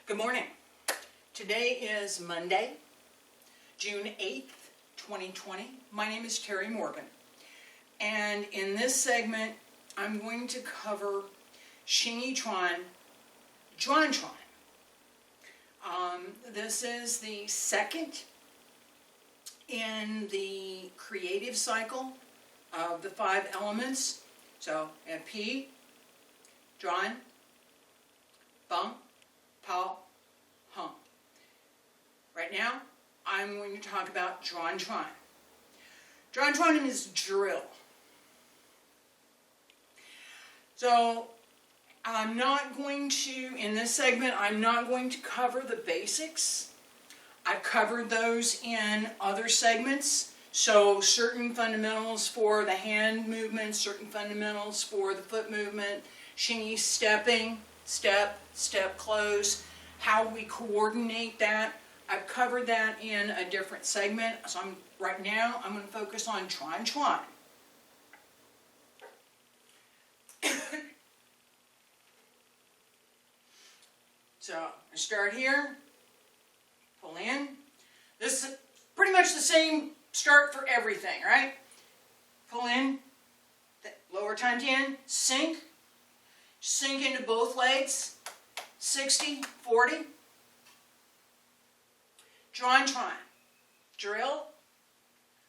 Good morning. Today is Monday, June 8th, 2020. My name is Terri Morgan, and in this segment I'm going to cover Xingyiquan, Zuan Quan. This is the second in the creative cycle of the 5 elements. So, P, Zhuan, Bang, Pao, Hung. Right now, I'm going to talk about Zuan Quan. Zuan Quan is drill. So, I'm not going to, in this segment, I'm not going to cover the basics. I've covered those in other segments. So, certain fundamentals for the hand movement, certain fundamentals for the foot movement, Xingyi stepping, step, step, close, how we coordinate that. I've covered that in a different segment. So right now, I'm going to focus on Zuan Quan. So, I start here, pull in. This is pretty much the same start for everything, right? Pull in, lower Tantian, sink into both legs, 60, 40. Zuan Quan, drill.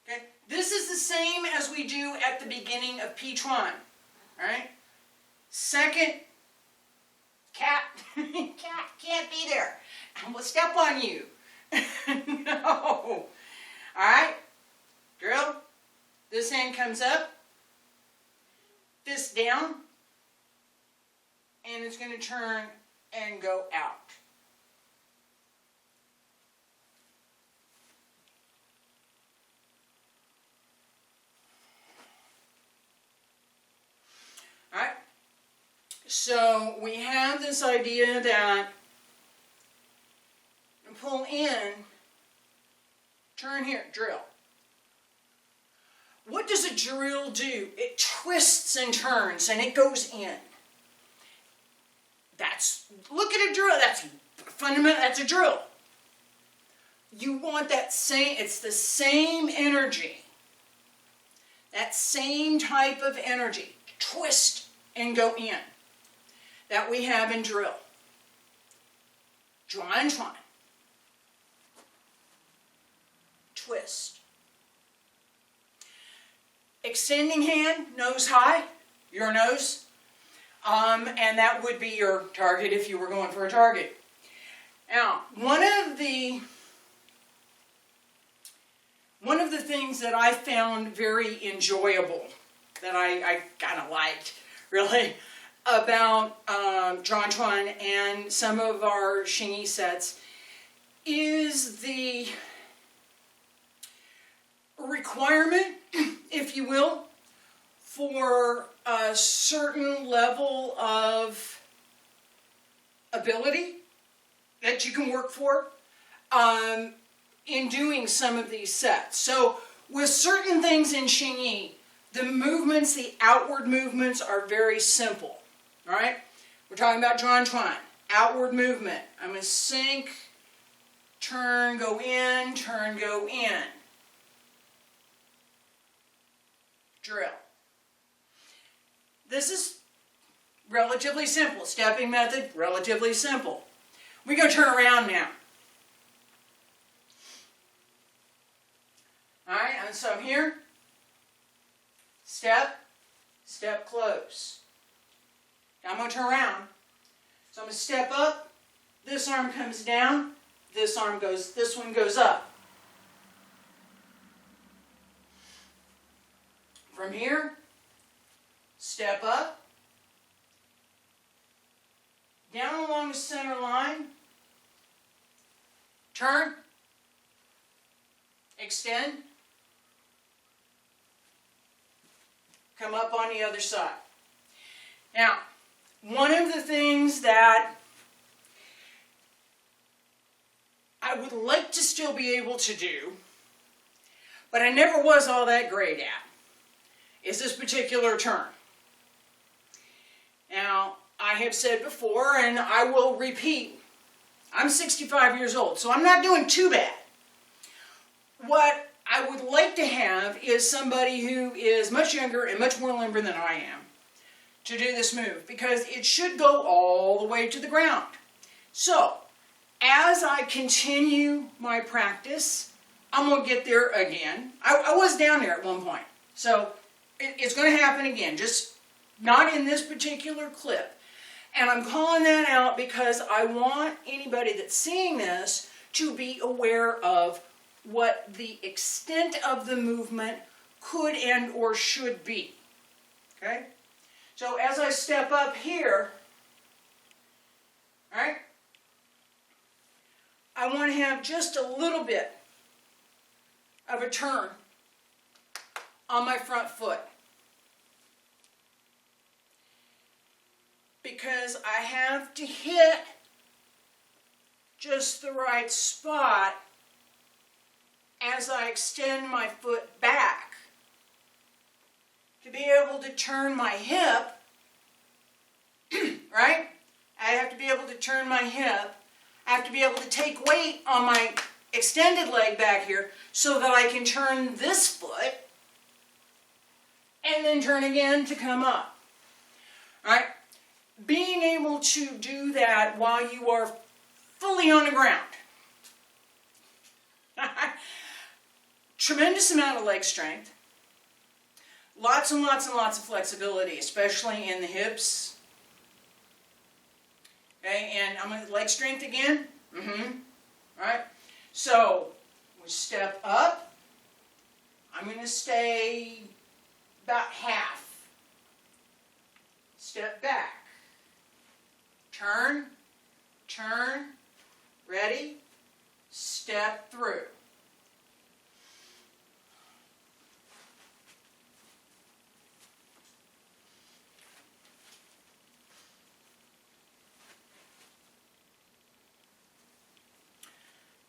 Okay, this is the same as we do at the beginning of P-Chuan, all right? Second, cat, cat can't be there. I'm gonna step on you. No. All right, drill. This hand comes up, fist down, and it's going to turn and go out. All right. So we have this idea that pull in, turn here, drill. What does a drill do? It twists and turns and it goes in. Look at a drill, that's fundamental, that's a drill. You want that same, it's the same energy. That same type of energy, twist and go in, that we have in drill. Zuan Quan. Twist. Extending hand, nose high, your nose. And that would be your target if you were going for a target. Now, one of the things that I found very enjoyable, that I kind of liked, really, about Zuan Quan and some of our Xingyi sets is the requirement, if you will, for a certain level of ability that you can work for in doing some of these sets. So with certain things in Xingyi, the movements, the outward movements are very simple. All right? We're talking about Zuan Quan. Outward movement. I'm going to sink, turn, go in, turn, go in. Drill. This is relatively simple. Stepping method, relatively simple. We're going to turn around now. Alright, and so I'm here. Step, step, close. Now I'm going to turn around. So I'm going to step up. This arm comes down. This one goes up. From here, step up, down along the center line, turn, extend, come up on the other side. Now, one of the things that I would like to still be able to do, but I never was all that great at, is this particular turn. Now, I have said before, and I will repeat, I'm 65 years old, so I'm not doing too bad. What I would like to have is somebody who is much younger and much more limber than I am to do this move, because it should go all the way to the ground. So, as I continue my practice, I'm going to get there again. I was down there at one point, so it's going to happen again, just not in this particular clip. And I'm calling that out because I want anybody that's seeing this to be aware of what the extent of the movement could and or should be. Okay? So as I step up here, all right, I want to have just a little bit of a turn on my front foot, because I have to hit just the right spot as I extend my foot back to be able to turn my hip, right? I have to be able to turn my hip. I have to be able to take weight on my extended leg back here so that I can turn this foot and then turn again to come up. All right? Being able to do that while you are fully on the ground. Tremendous amount of leg strength. Lots and lots and lots of flexibility, especially in the hips. Okay, and I'm going to leg strength again. All right. So we step up. I'm going to stay about half. Step back. Turn, turn, ready, step through.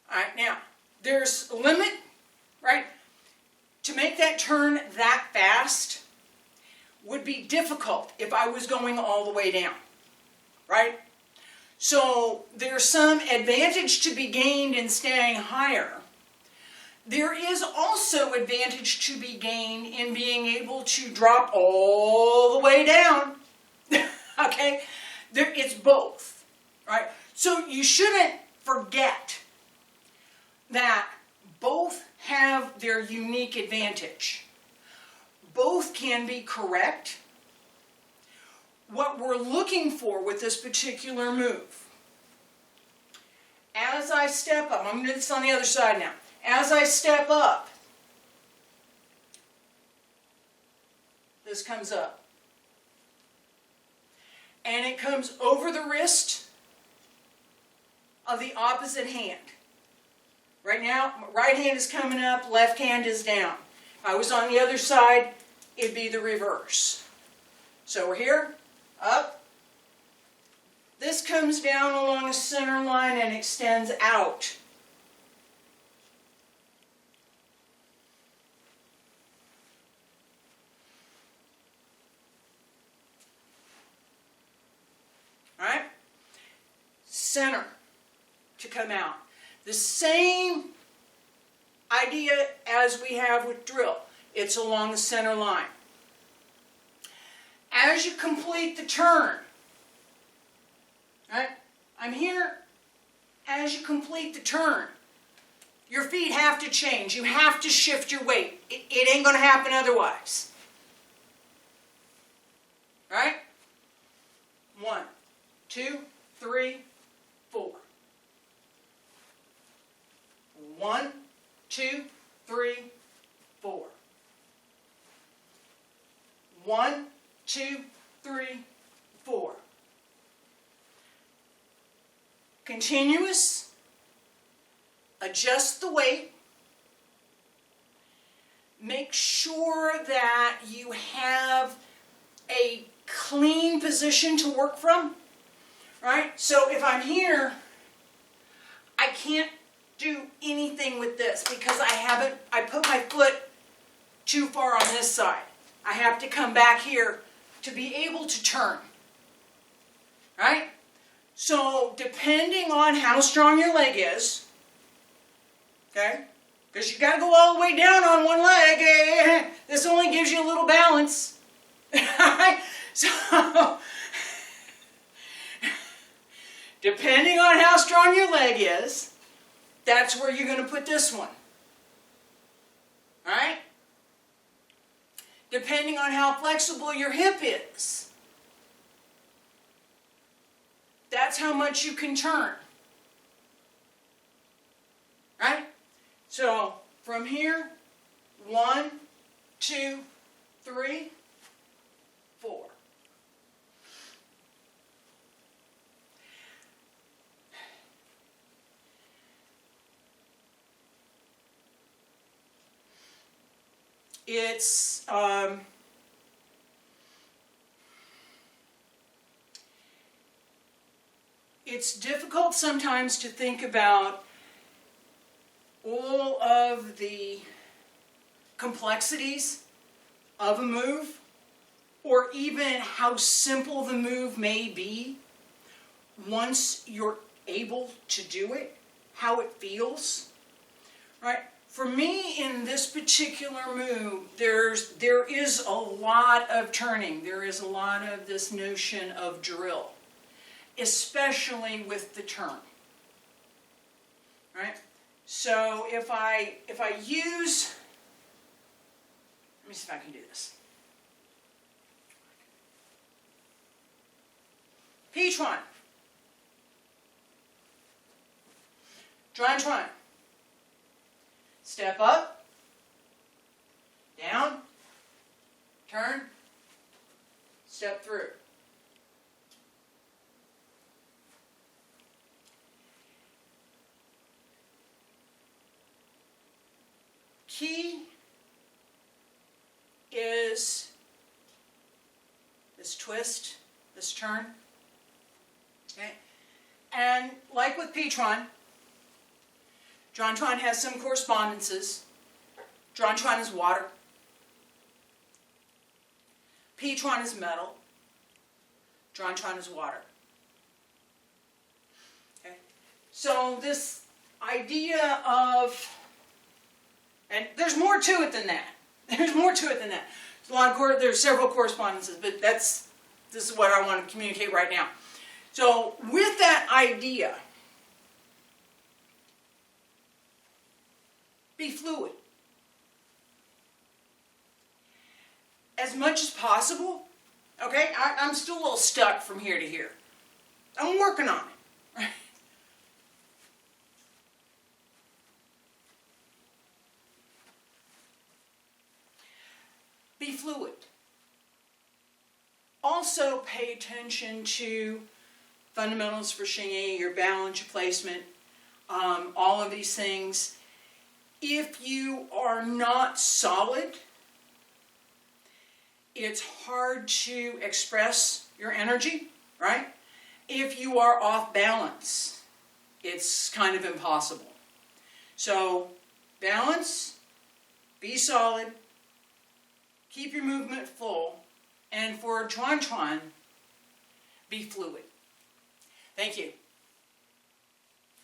All right, now, there's a limit, right? To make that turn that fast would be difficult if I was going all the way down, right? So there's some advantage to be gained in staying higher. There is also advantage to be gained in being able to drop all the way down, okay? It's both, right? So you shouldn't forget that both have their unique advantage. Both can be correct. What we're looking for with this particular move, as I step up, I'm going to do this on the other side now. As I step up, this comes up. And it comes over the wrist of the opposite hand. Right now, right hand is coming up, left hand is down. If I was on the other side, it'd be the reverse. So we're here, up. This comes down along a center line and extends out. All right? Center to come out. The same idea as we have with drill. It's along the center line. As you complete the turn, right? I'm here. As you complete the turn, your feet have to change. You have to shift your weight. It ain't going to happen otherwise. Right? 1, 2, 3, 4. 1, 2, 3, 4. 1, 2, 3, 4. Continuous. Adjust the weight. Make sure that you have a clean position to work from. Right? So if I'm here, I can't do anything with this because I put my foot too far on this side. I have to come back here to be able to turn. Right? So depending on how strong your leg is, okay, because you got to go all the way down on one leg. This only gives you a little balance. So, depending on how strong your leg is, that's where you're going to put this one. All right? Depending on how flexible your hip is, that's how much you can turn. Right? So, from here, 1, 2, 3, 4. It's difficult sometimes to think about all of the complexities of a move, or even how simple the move may be once you're able to do it, how it feels, right? For me, in this particular move, there is a lot of turning. There is a lot of this notion of drill, especially with the turn, right? So if I use, let me see if I can do this. P-Chuan. Zuan Quan. Step up, down, turn, step through. Key is this twist, this turn. Okay? And like with P-Chuan, Zuan Quan has some correspondences. Zuan Quan is water. P-Chuan is metal. Zuan Quan is water. Okay? So this idea of, and there's more to it than that. There's more to it than that. There's several correspondences, but this is what I want to communicate right now. So with that idea, be fluid. As much as possible, okay? I'm still a little stuck from here to here. I'm working on it. Right? Be fluid. Also pay attention to fundamentals for Xingyiquan, your balance, your placement, all of these things. If you are not solid, it's hard to express your energy, right? If you are off balance, it's kind of impossible. So, balance, be solid, keep your movement full, and for Zuan Quan, be fluid. Thank you.